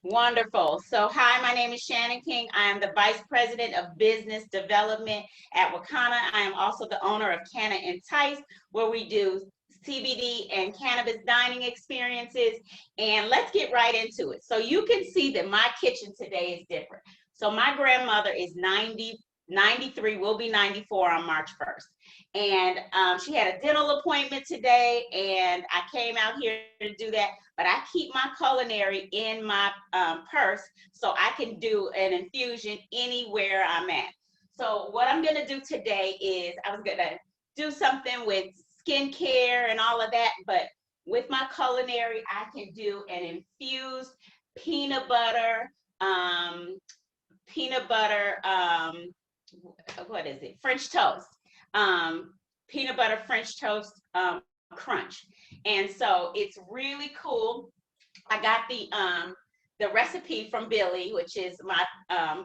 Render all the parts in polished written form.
Wonderful. So, hi, my name is Shannon King. I am the Vice President of Business Development at Wakana. I am also the owner of Canna Entice, where we do CBD and cannabis dining experiences. And let's get right into it. So, you can see that my kitchen today is different. So, my grandmother is 93, will be 94 on March 1st. And she had a dental appointment today, and I came out here to do that. But I keep my culinary in my purse so I can do an infusion anywhere I'm at. So what I'm gonna do today is I was gonna do something with skincare and all of that, but with my culinary, I can do an infused peanut butter, um, peanut butter, what is it? French toast, um, peanut butter French toast crunch. And so it's really cool. I got the recipe from Billy, which is my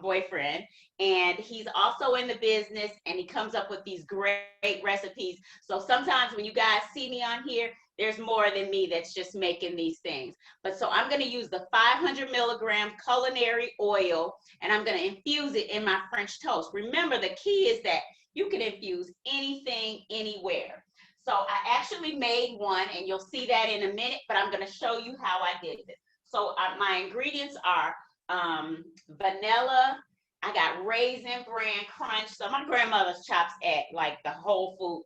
boyfriend, and he's also in the business, and he comes up with these great recipes. So sometimes when you guys see me on here, there's more than me that's just making these things. But so I'm going to use the 500 milligram culinary oil, and I'm going to infuse it in my French toast. Remember, the key is that you can infuse anything, anywhere. So I actually made one, and you'll see that in a minute, but I'm going to show you how I did it. So my ingredients are vanilla. I got Raisin Bran Crunch. So my grandmother's chops at like the whole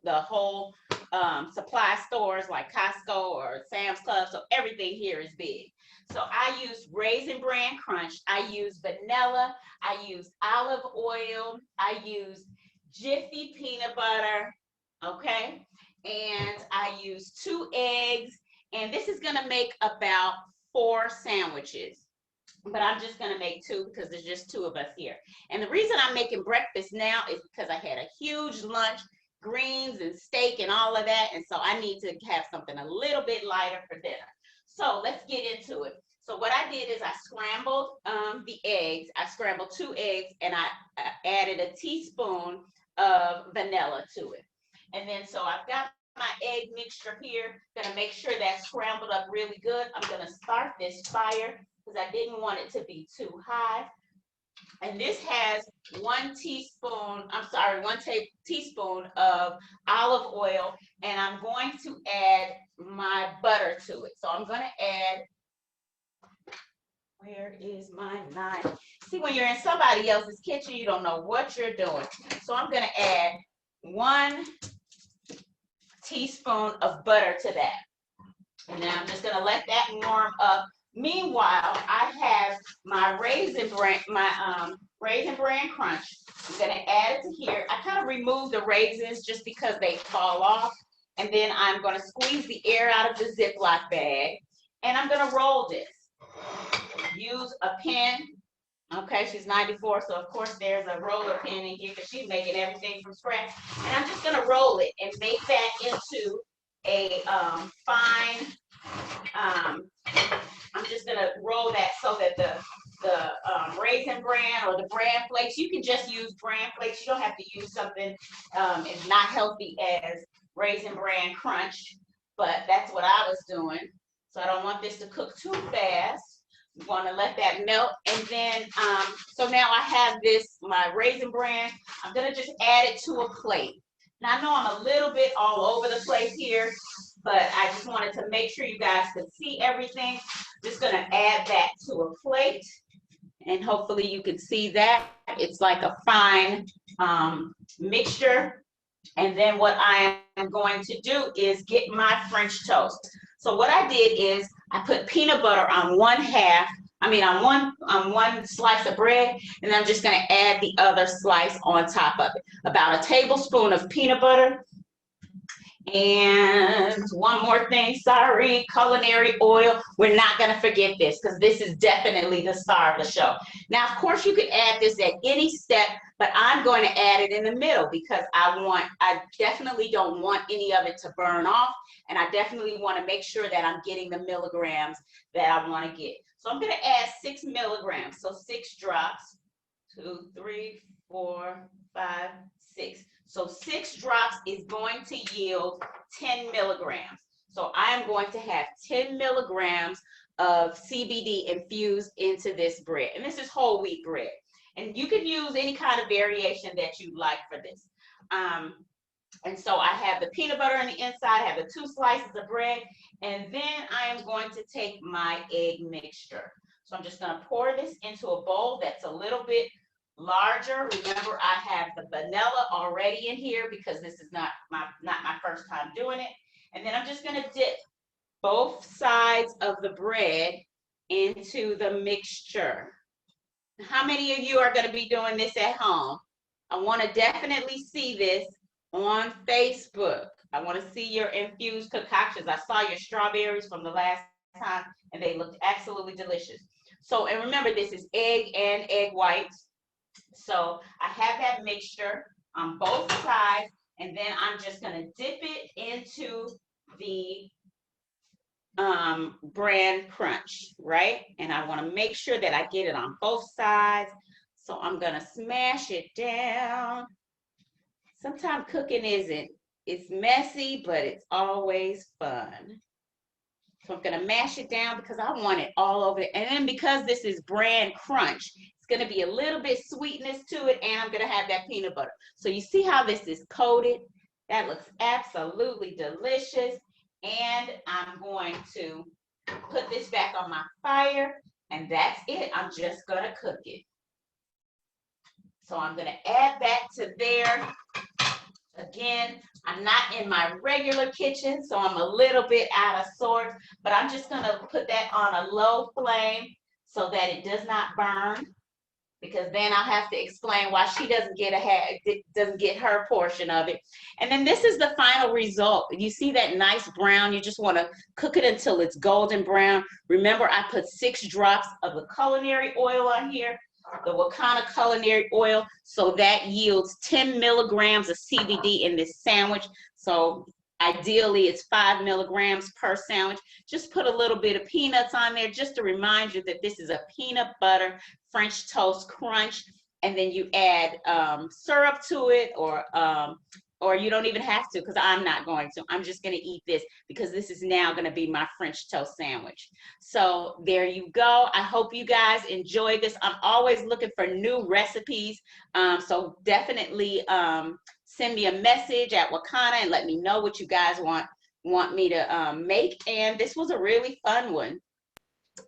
supply stores like Costco or Sam's Club. So everything here is big. So I use Raisin Bran Crunch. I use vanilla. I use olive oil. I use Jiffy peanut butter. Okay. And I use 2 eggs. And this is going to make about 4 sandwiches, but I'm just going to make 2 because there's just 2 of us here. And the reason I'm making breakfast now is because I had a huge lunch, greens and steak and all of that. And so I need to have something a little bit lighter for dinner. So let's get into it. So what I did is I scrambled the eggs. I scrambled 2 eggs, and I added a teaspoon of vanilla to it. And then so I've got my egg mixture here. Gonna make sure that's scrambled up really good. I'm gonna start this fire because I didn't want it to be too high. And this has 1 teaspoon, I'm sorry, teaspoon of olive oil, and I'm going to add my butter to it. So I'm gonna add, where is my knife? See, when you're in somebody else's kitchen, you don't know what you're doing. So I'm gonna add 1 teaspoon of butter to that. And then I'm just gonna let that warm up. Meanwhile, I have my raisin bran crunch. I'm gonna add it to here. I kind of remove the raisins just because they fall off. And then I'm gonna squeeze the air out of the Ziploc bag. And I'm gonna roll this. Use a pen. Okay, she's 94, so of course there's a roller pin in here because she's making everything from scratch. And I'm just gonna roll it and make that into a fine. I'm just gonna roll that so that the raisin bran or the bran flakes. You can just use bran flakes. You don't have to use something as not healthy as raisin bran crunch. But that's what I was doing. So I don't want this to cook too fast. You want to let that melt, and then so now I have my raisin bran. I'm gonna just add it to a plate. Now I know I'm a little bit all over the place here, but I just wanted to make sure you guys could see everything. Just gonna add that to a plate, and hopefully you can see that. It's like a fine mixture. And then what I am going to do is get my French toast. So what I did is I put peanut butter on one slice of bread, and I'm just gonna add the other slice on top of it. About a tablespoon of peanut butter. And one more thing, sorry, culinary oil. We're not going to forget this because this is definitely the star of the show. Now, of course, you could add this at any step, but I'm going to add it in the middle because I definitely don't want any of it to burn off. And I definitely want to make sure that I'm getting the milligrams that I want to get. So I'm going to add 6 milligrams. So 6 drops, 2, 3, 4, 5, 6. So 6 drops is going to yield 10 milligrams. So I am going to have 10 milligrams of CBD infused into this bread. And this is whole wheat bread. And you can use any kind of variation that you like for this. And so I have the peanut butter on the inside, I have the 2 slices of bread, and then I am going to take my egg mixture. So I'm just gonna pour this into a bowl that's a little bit larger. Remember, I have the vanilla already in here because this is not my first time doing it. And then I'm just gonna dip both sides of the bread into the mixture. How many of you are gonna be doing this at home? I wanna definitely see this on Facebook. I want to see your infused concoctions. I saw your strawberries from the last time and they looked absolutely delicious. So, and remember, this is egg and egg whites. So I have that mixture on both sides, and then I'm just going to dip it into the bran crunch, right? And I want to make sure that I get it on both sides. So I'm going to smash it down. Sometimes cooking it's messy, but it's always fun. So I'm gonna mash it down because I want it all over it. And then because this is bran crunch, it's gonna be a little bit sweetness to it, and I'm gonna have that peanut butter. So you see how this is coated? That looks absolutely delicious. And I'm going to put this back on my fire, and that's it. I'm just gonna cook it. So I'm gonna add that to there. Again, I'm not in my regular kitchen, so I'm a little bit out of sorts, but I'm just gonna put that on a low flame so that it does not burn, because then I'll have to explain why she doesn't get her portion of it. And then this is the final result. You see that nice brown? You just wanna cook it until it's golden brown. Remember, I put 6 drops of the culinary oil on here, the Wakana culinary oil, so that yields 10 milligrams of CBD in this sandwich. So ideally it's 5 milligrams per sandwich. Just put a little bit of peanuts on there just to remind you that this is a peanut butter French toast crunch. And then you add syrup to it, or you don't even have to, because I'm not going to. I'm just going to eat this because this is now going to be my French toast sandwich. So there you go. I hope you guys enjoy this. I'm always looking for new recipes. So definitely send me a message at Wakana and let me know what you guys want me to make. And this was a really fun one.